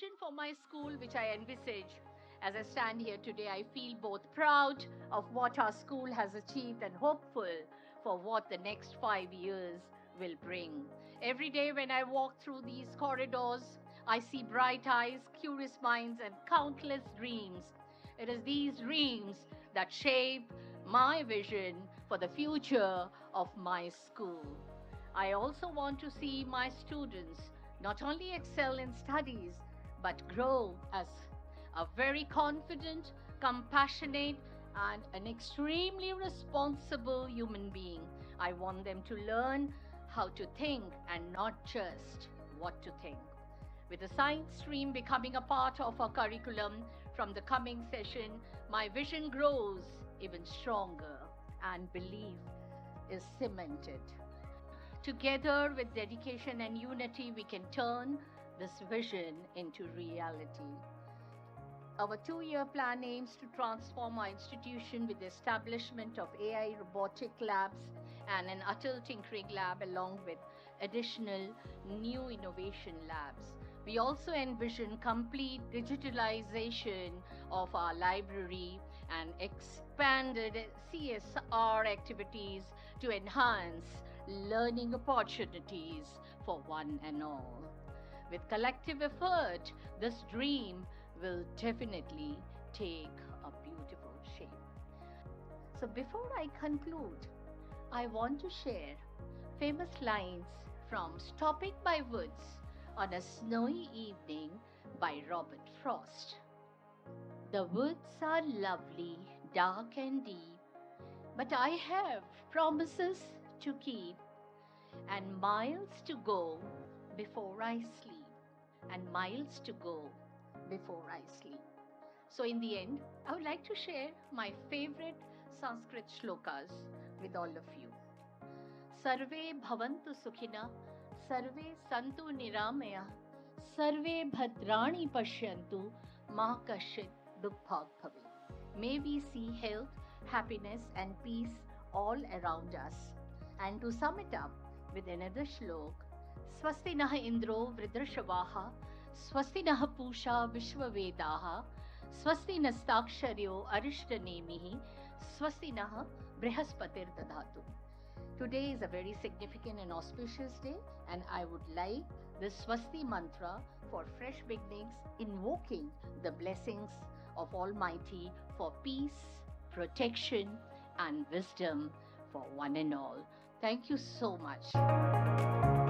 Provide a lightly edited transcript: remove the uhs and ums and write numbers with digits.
vision for my school, which I envisage as I stand here today, I feel both proud of what our school has achieved and hopeful for what the next 5 years will bring. Every day when I walk through these corridors, I see bright eyes, curious minds, and countless dreams. It is these dreams that shape my vision for the future of my school. I also want to see my students not only excel in studies but grow as a very confident, compassionate, and an extremely responsible human being. I want them to learn how to think and not just what to think. With the science stream becoming a part of our curriculum from the coming session, my vision grows even stronger and belief is cemented. Together with dedication and unity, we can turn this vision into reality. Our 2-year plan aims to transform our institution with the establishment of AI robotic labs and an Atal Tinkering Lab along with additional new innovation labs. We also envision complete digitalization of our library and expanded CSR activities to enhance learning opportunities for one and all. With collective effort, this dream will definitely take a beautiful shape. So before I conclude, I want to share famous lines from Stopping by Woods on a Snowy Evening by Robert Frost. The woods are lovely, dark and deep, but I have promises to keep and miles to go before I sleep, and miles to go before I sleep. So in the end, I would like to share my favorite Sanskrit shlokas with all of you. Sarve bhavantu sukhina, sarve santu niramaya, sarve bhadrani pashyantu, ma kashit dukbhag bhave. May we see health, happiness and peace all around us. And to sum it up with another shlok, Swasti nah Indro Vridrashavaha, Swasti nah Pusha Vishwavedaha, Swasti nastaksharyo Arishtanemihi, Swasti nah Brihaspatir Dadhatu. Today is a very significant and auspicious day, and I would like the Swasti mantra for fresh beginnings, invoking the blessings of Almighty for peace, protection, and wisdom for one and all. Thank you so much.